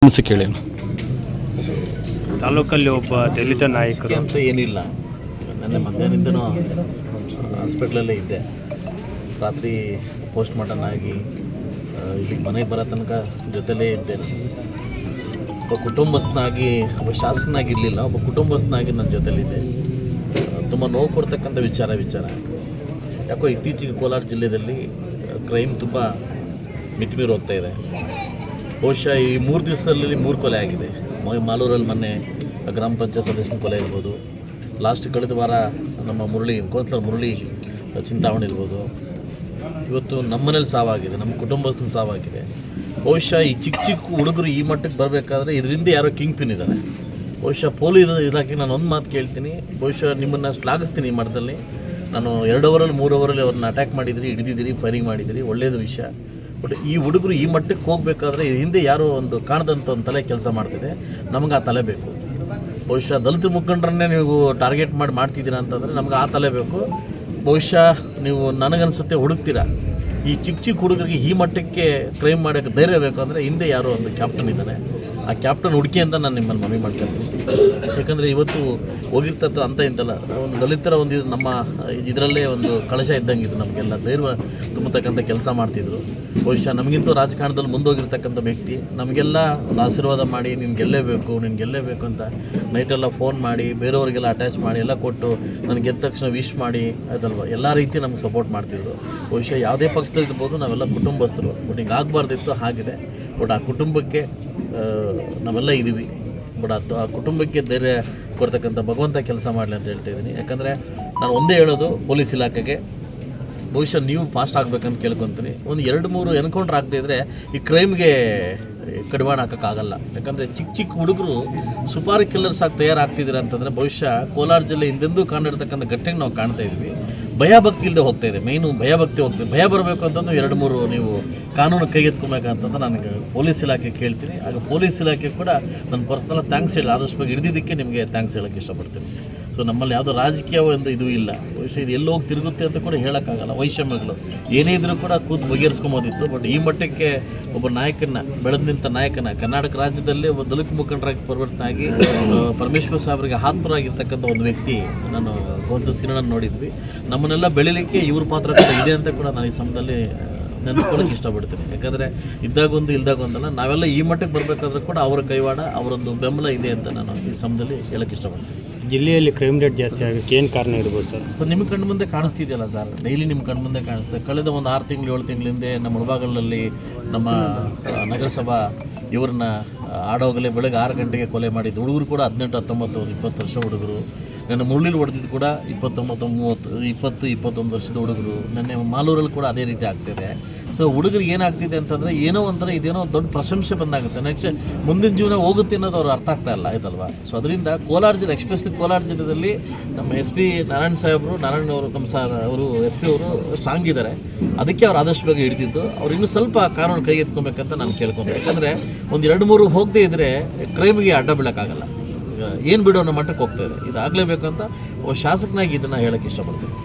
ಅನಿಸಿಕೆ ಹೇಳಿ. ತಾಲೂಕಲ್ಲಿ ಒಬ್ಬ ದಲಿತ ನಾಯಕರು ಅಂತ ಏನಿಲ್ಲ. ನನ್ನ ಮಧ್ಯಾಹ್ನದಿಂದನೂ ಹಾಸ್ಪಿಟ್ಲಲ್ಲೇ ಇದ್ದೆ. ರಾತ್ರಿ ಪೋಸ್ಟ್ ಮಾರ್ಟಮ್ ಆಗಿ ಇಲ್ಲಿಗೆ ಮನೆಗೆ ಬರೋ ತನಕ ಜೊತೆಲೇ ಇದ್ದೆ. ಒಬ್ಬ ಕುಟುಂಬಸ್ಥನಾಗಿ, ಒಬ್ಬ ಶಾಸಕನಾಗಿರಲಿಲ್ಲ, ಒಬ್ಬ ಕುಟುಂಬಸ್ಥನಾಗಿ ನನ್ನ ಜೊತೆಲಿದ್ದೆ. ತುಂಬ ನೋವು ಕೊಡ್ತಕ್ಕಂಥ ವಿಚಾರ ಯಾಕೋ ಇತ್ತೀಚೆಗೆ ಕೋಲಾರ ಜಿಲ್ಲೆಯಲ್ಲಿ ಕ್ರೈಮ್ ತುಂಬ ಮಿತಿಮೀರಿ ಹೋಗ್ತಾ ಇದೆ. ಬಹುಶಃ ಈ 3 ದಿವಸದಲ್ಲಿ 3 ಕೊಲೆ ಆಗಿದೆ. ಮಾಲೂರಲ್ಲಿ ಮೊನ್ನೆ ಗ್ರಾಮ ಪಂಚಾಯತ್ ಸದಸ್ಯನ ಕೊಲೆ ಇರ್ಬೋದು, ಲಾಸ್ಟ್ ಕಳೆದ ವಾರ ನಮ್ಮ ಕೋನ್ಸಲರ್ ಮುರಳಿ ಚಿಂತಾಮಣಿ ಇರ್ಬೋದು, ಇವತ್ತು ನಮ್ಮ ಮನೇಲಿ ಸಾವಾಗಿದೆ, ನಮ್ಮ ಕುಟುಂಬಸ್ಥನ ಸಾವಾಗಿದೆ. ಬಹುಶಃ ಈ ಚಿಕ್ಕ ಹುಡುಗರು ಈ ಮಟ್ಟಕ್ಕೆ ಬರಬೇಕಾದ್ರೆ ಇದರಿಂದ ಯಾರೋ ಕಿಂಗ್ ಪಿನ್ ಇದ್ದಾರೆ. ಬಹುಶಃ ಪೊಲೀಸ್ ಇಲಾಖೆಗೆ ನಾನು ಒಂದು ಮಾತು ಕೇಳ್ತೀನಿ, ಬಹುಶಃ ನಿಮ್ಮನ್ನು ಶ್ಲಾಘಿಸ್ತೀನಿ. ಈ ಮಟ್ಟದಲ್ಲಿ ನಾನು 2 ಅವರಲ್ಲಿ 3 ಅವರಲ್ಲಿ ಅವ್ರನ್ನ ಅಟ್ಯಾಕ್ ಮಾಡಿದಿರಿ, ಹಿಡಿದಿದ್ದೀರಿ, ಫೈರಿಂಗ್ ಮಾಡಿದಿರಿ, ಒಳ್ಳೆಯದು ವಿಷಯ. ಬಟ್ ಈ ಹುಡುಗರು ಈ ಮಟ್ಟಕ್ಕೆ ಹೋಗಬೇಕಾದ್ರೆ ಹಿಂದೆ ಯಾರೋ ಒಂದು ಕಾಣದಂಥ ಒಂದು ತಲೆ ಕೆಲಸ ಮಾಡ್ತಿದೆ. ನಮಗೆ ಆ ತಲೆ ಬೇಕು. ಬಹುಶಃ ದಲಿತ ಮುಖಂಡರನ್ನೇ ನೀವು ಟಾರ್ಗೆಟ್ ಮಾಡ್ತಿದ್ದೀರಾ ಅಂತಂದರೆ ನಮ್ಗೆ ಆ ತಲೆ ಬೇಕು. ಬಹುಶಃ ನೀವು ನನಗನ್ಸುತ್ತೆ ಹುಡುಕ್ತೀರಾ. ಈ ಚಿಕ್ಕ ಹುಡುಗರಿಗೆ ಈ ಮಟ್ಟಕ್ಕೆ ಕ್ರೈಮ್ ಮಾಡೋಕ್ಕೆ ಧೈರ್ಯ ಬೇಕು ಅಂದರೆ ಹಿಂದೆ ಯಾರೋ ಒಂದು ಕ್ಯಾಪ್ಟನ್ ಇದ್ದಾನೆ. ಆ ಕ್ಯಾಪ್ಟನ್ ಹುಡುಕಿ ಅಂತ ನಾನು ನಿಮ್ಮನ್ನು ಮನವಿ ಮಾಡ್ಕೊಳ್ತೀನಿ. ಯಾಕಂದರೆ ಇವತ್ತು ಹೋಗಿರ್ತಕ್ಕ ಅಂತ ಇಂತಲ್ಲ, ಒಂದು ದಲಿತರ ಒಂದು ನಮ್ಮ ಇದರಲ್ಲೇ ಒಂದು ಕಳಶ ಇದ್ದಂಗಿದ್ದು, ನಮಗೆಲ್ಲ ಧೈರ್ಯ ತುಂಬತಕ್ಕಂಥ ಕೆಲಸ ಮಾಡ್ತಿದ್ರು. ಬಹುಶಃ ನಮಗಿಂತೂ ರಾಜಕಾರಣದಲ್ಲಿ ಮುಂದೋಗಿರ್ತಕ್ಕಂಥ ವ್ಯಕ್ತಿ. ನಮಗೆಲ್ಲ ಒಂದು ಆಶೀರ್ವಾದ ಮಾಡಿ ನೀನು ಗೆಲ್ಲೇಬೇಕು ಅಂತ ನೈಟೆಲ್ಲ ಫೋನ್ ಮಾಡಿ, ಬೇರೆಯವರಿಗೆಲ್ಲ ಅಟ್ಯಾಚ್ ಮಾಡಿ ಎಲ್ಲ ಕೊಟ್ಟು ನನಗೆ ಗೆದ್ದ ತಕ್ಷಣ ವಿಶ್ ಮಾಡಿ ಆಯ್ತಲ್ವ, ಎಲ್ಲ ರೀತಿ ನಮ್ಗೆ ಸಪೋರ್ಟ್ ಮಾಡ್ತಿದ್ರು. ಬಹುಶಃ ಯಾವುದೇ ಪಕ್ಷದಲ್ಲಿ ಇರ್ಬೋದು, ನಾವೆಲ್ಲ ಕುಟುಂಬಸ್ಥರು. ಬಟ್ ಹಿಂಗೆ ಆಗಬಾರ್ದಿತ್ತು, ಆಗಿದೆ. ಬಟ್ ಆ ಕುಟುಂಬಕ್ಕೆ ನಾವೆಲ್ಲ ಇದ್ದೀವಿ. ಬಟ್ ಆ ಕುಟುಂಬಕ್ಕೆ ಧೈರ್ಯ ಕೊಡ್ತಕ್ಕಂಥ ಭಗವಂತ ಕೆಲಸ ಮಾಡಲಿ ಅಂತ ಹೇಳ್ತಾ ಇದ್ದೀನಿ. ಯಾಕಂದರೆ ನಾನು ಒಂದೇ ಹೇಳೋದು ಪೊಲೀಸ್ ಇಲಾಖೆಗೆ, ಬಹುಶಃ ನೀವು ಫಾಸ್ಟ್ ಆಗಬೇಕಂತ ಕೇಳ್ಕೊತೀನಿ. ಒಂದು 2-3 ಎನ್ಕೌಂಟ್ರ್ ಆಗ್ತಾಯಿದ್ರೆ ಈ ಕ್ರೈಮ್ಗೆ ಕಡಿವಾಣ ಹಾಕೋಕ್ಕಾಗಲ್ಲ. ಯಾಕಂದರೆ ಚಿಕ್ಕ ಹುಡುಗರು ಸುಪಾರಿ ಕಿಲ್ಲರ್ಸ್ ಆಗಿ ತಯಾರಾಗ್ತಿದ್ದೀರ ಅಂತಂದರೆ ಬಹುಶಃ ಕೋಲಾರ ಜಿಲ್ಲೆ ಹಿಂದೆಂದೂ ಕಾಣಿರ್ತಕ್ಕಂಥ ಘಟನೆಗೆ ನಾವು ಕಾಣ್ತಾ ಇದ್ವಿ. ಭಯಭಕ್ತಿ ಇಲ್ಲದೆ ಹೋಗ್ತಾ ಇದೆ. ಮೇಯ್ನು ಭಯಭಕ್ತಿ ಹೋಗ್ತದೆ. ಭಯ ಬರಬೇಕು ಅಂತಂದು 2-3 ನೀವು ಕಾನೂನು ಕೈಗೆತ್ಕೊಬೇಕಂತಂದ್ರೆ ನನಗೆ ಪೊಲೀಸ್ ಇಲಾಖೆ ಕೇಳ್ತೀನಿ. ಆಗ ಪೊಲೀಸ್ ಇಲಾಖೆ ಕೂಡ ನನ್ನ ಪರ್ಸ್ನಲ್ ಥ್ಯಾಂಕ್ಸ್ ಹೇಳಿ, ಆದಷ್ಟು ಬಗ್ಗೆ ಹಿಡಿದಿದ್ದಕ್ಕೆ ನಿಮಗೆ ಥ್ಯಾಂಕ್ಸ್ ಹೇಳೋಕ್ಕೆ ಇಷ್ಟಪಡ್ತೀನಿ. ಸೊ ನಮ್ಮಲ್ಲಿ ಯಾವುದೋ ರಾಜಕೀಯ ಒಂದು ಇದು ಇಲ್ಲ. ಬಹುಶಃ ಇದು ಎಲ್ಲೋಗಿ ತಿರುಗುತ್ತೆ ಅಂತ ಕೂಡ ಹೇಳೋಕ್ಕಾಗಲ್ಲ. ವೈಷಮ್ಯಗಳು ಏನೇ ಇದ್ರೂ ಕೂಡ ಕೂತು ಬಗೆಹರಿಸ್ಕೊಬೋದಿತ್ತು. ಬಟ್ ಈ ಮಟ್ಟಕ್ಕೆ ಒಬ್ಬ ನಾಯಕನ, ಬೆಳೆದ ನಿಂತ ನಾಯಕನ, ಕರ್ನಾಟಕ ರಾಜ್ಯದಲ್ಲೇ ಒಬ್ಬ ದಲಿತ ಮುಖಂಡರಾಗಿ ಪರಿವರ್ತನೆ ಆಗಿ ಪರಮೇಶ್ವರ್ ಸಾಹೇಬರಿಗೆ ಆತ್ಮರಾಗಿರ್ತಕ್ಕಂಥ ಒಂದು ವ್ಯಕ್ತಿ ನಾನು ಕೋನ್ಸಲರ್ ಸಿನಣ್ಣನ ನೋಡಿದ್ವಿ. ನಮ್ಮನ್ನೆಲ್ಲ ಬೆಳಿಲಿಕ್ಕೆ ಇವ್ರ ಪಾತ್ರ ಕೂಡ ಇದೆ ಅಂತ ಕೂಡ ನಾನು ಈ ಸಮಯದಲ್ಲಿ ನೆನೆಸ್ಕೊಳ್ಳೋಕೆ ಇಷ್ಟಪಡ್ತೀನಿ. ಯಾಕಂದರೆ ಇದ್ದಾಗೊಂದು ಇಲ್ದಾಗೊಂದಲ್ಲ, ನಾವೆಲ್ಲ ಈ ಮಟ್ಟಕ್ಕೆ ಬರಬೇಕಾದ್ರೂ ಕೂಡ ಅವರ ಕೈವಾಡ, ಅವರೊಂದು ಬೆಂಬಲ ಇದೆ ಅಂತ ನಾನು ಈ ಸಮಯದಲ್ಲಿ ಹೇಳೋಕ್ಕೆ ಇಷ್ಟಪಡ್ತೀನಿ. ಜಿಲ್ಲೆಯಲ್ಲಿ ಕ್ರೈಮ್ ರೇಟ್ ಜಾಸ್ತಿ ಆಗೋಕ್ಕೆ ಏನು ಕಾರಣ ಇರ್ಬೋದು ಸರ್? ಸರ್ ನಿಮ್ಮ ಕಣ್ಣು ಮುಂದೆ ಕಾಣಿಸ್ತಿದೆಯಲ್ಲ ಸರ್, ಡೈಲಿ ನಿಮ್ಮ ಕಣ್ಣು ಮುಂದೆ ಕಾಣಿಸ್ತದೆ. ಕಳೆದ ಒಂದು 6 ತಿಂಗಳು 7 ತಿಂಗಳ ಹಿಂದೆ ನಮ್ಮ ಮುಳಬಾಗಲಲ್ಲಿ ನಮ್ಮ ನಗರಸಭಾ ಇವ್ರನ್ನ ಆಡೋಗಲೇ ಬೆಳಗ್ಗೆ 6 ಗಂಟೆಗೆ ಕೊಲೆ ಮಾಡಿದ್ದು. ಹುಡುಗರು ಕೂಡ 18, 19, 20 ವರ್ಷ ಹುಡುಗರು. ನನ್ನ ಮುರಳಿಲಿ ಹೊಡೆದಿದ್ದು ಕೂಡ 29, 30, 20, 21 ವರ್ಷದ ಹುಡುಗರು. ನನ್ನ ಮಾಲೂರಲ್ಲಿ ಕೂಡ ಅದೇ ರೀತಿ ಆಗ್ತಿದೆ. ಸೊ ಹುಡುಗರಿಗೆ ಏನಾಗ್ತಿದೆ ಅಂತಂದರೆ ಏನೋ ಒಂಥರ ಇದೇನೋ ದೊಡ್ಡ ಪ್ರಶಂಸೆ ಬಂದಾಗುತ್ತೆ. ನೆಕ್ಸ್ಟ್ ಮುಂದಿನ ಜೀವನ ಹೋಗುತ್ತೆ ಅನ್ನೋದು ಅವ್ರು ಅರ್ಥ ಆಗ್ತಾ ಇಲ್ಲ ಆಯ್ತಲ್ವಾ. ಸೊ ಅದರಿಂದ ಕೋಲಾರ ಜಿಲ್ಲೆ, ಎಸ್ಪೆಷಲಿ ಕೋಲಾರ ಜಿಲ್ಲೆಯಲ್ಲಿ ನಮ್ಮ SP ನಾರಾಯಣ ಸಾಹೇಬರು, ಅವರು SP ಅವರು ಸ್ಟ್ರಾಂಗ್ ಇದ್ದಾರೆ. ಅದಕ್ಕೆ ಅವ್ರು ಆದಷ್ಟು ಬೇಗ ಹಿಡಿದಿದ್ದು. ಅವ್ರು ಇನ್ನೂ ಸ್ವಲ್ಪ ಕಾನೂನು ಕೈಗೆತ್ಕೊಬೇಕಂತ ನಾನು ಕೇಳ್ಕೊಂಡೆ. ಯಾಕಂದರೆ ಒಂದು 2-3 ಹೋಗದೇ ಇದ್ದರೆ ಕ್ರೈಮಿಗೆ ಅಡ್ಡ ಬೀಳೋಕ್ಕಾಗಲ್ಲ. ಏನು ಬಿಡೋ ಅನ್ನೋ ಮಟ್ಟಕ್ಕೆ ಹೋಗ್ತಾ ಇದೆ. ಇದಾಗಲೇಬೇಕಂತ ಶಾಸಕನಾಗಿ ಇದನ್ನು ಹೇಳೋಕ್ಕೆ ಇಷ್ಟಪಡ್ತೀನಿ.